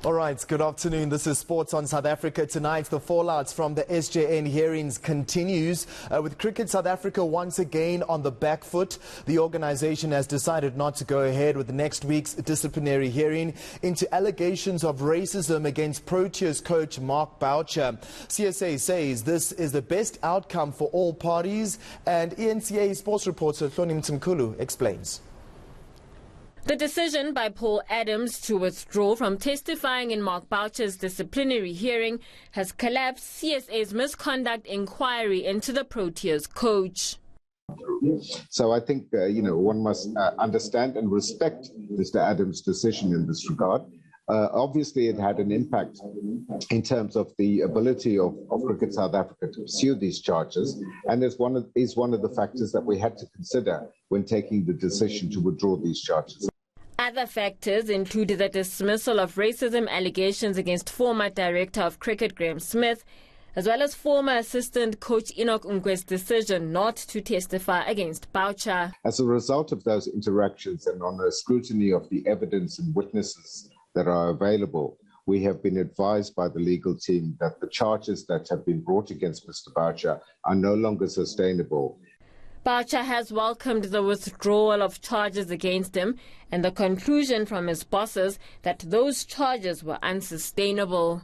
All right, good afternoon. This is Sports on South Africa tonight. The fallout from the SJN hearings continues with Cricket South Africa once again on the back foot. The organization has decided not to go ahead with next week's disciplinary hearing into allegations of racism against Proteas coach Mark Boucher. CSA says this is the best outcome for all parties, and eNCA sports reporter Hloni Mtimkulu explains. The decision by Paul Adams to withdraw from testifying in Mark Boucher's disciplinary hearing has collapsed CSA's misconduct inquiry into the Proteas coach. So I think, one must understand and respect Mr. Adams' decision in this regard. Obviously, it had an impact in terms of the ability of Cricket South Africa to pursue these charges, and is one of the factors that we had to consider when taking the decision to withdraw these charges. Other factors included the dismissal of racism allegations against former director of cricket Graeme Smith, as well as former assistant coach Enoch Nkwe's decision not to testify against Boucher. As a result of those interactions and on a scrutiny of the evidence and witnesses that are available, we have been advised by the legal team that the charges that have been brought against Mr. Boucher are no longer sustainable. Boucher has welcomed the withdrawal of charges against him and the conclusion from his bosses that those charges were unsustainable.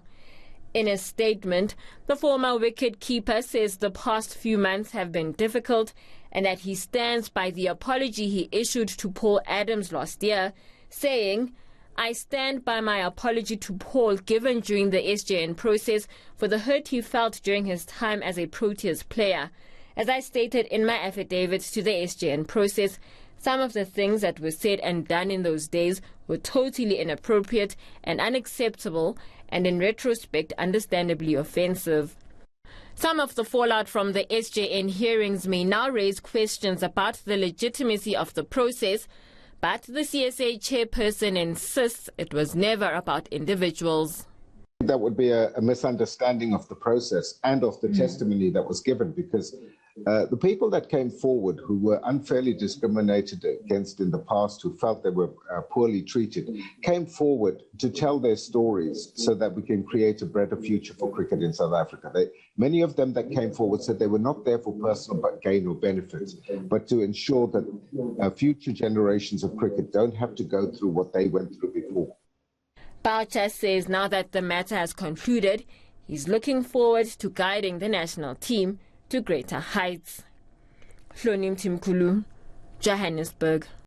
In a statement, the former wicket-keeper says the past few months have been difficult and that he stands by the apology he issued to Paul Adams last year, saying, "I stand by my apology to Paul given during the SJN process for the hurt he felt during his time as a Proteas player. As I stated in my affidavit to the SJN process, some of the things that were said and done in those days were totally inappropriate and unacceptable, and in retrospect, understandably offensive." Some of the fallout from the SJN hearings may now raise questions about the legitimacy of the process, but the CSA chairperson insists it was never about individuals. That would be a misunderstanding of the process and of the testimony that was given, because the people that came forward who were unfairly discriminated against in the past, who felt they were poorly treated, came forward to tell their stories so that we can create a better future for cricket in South Africa. Many of them that came forward said they were not there for personal gain or benefit, but to ensure that future generations of cricket don't have to go through what they went through before. Boucher says now that the matter has concluded, he's looking forward to guiding the national team to greater heights. Hloni Mtimkulu, Johannesburg.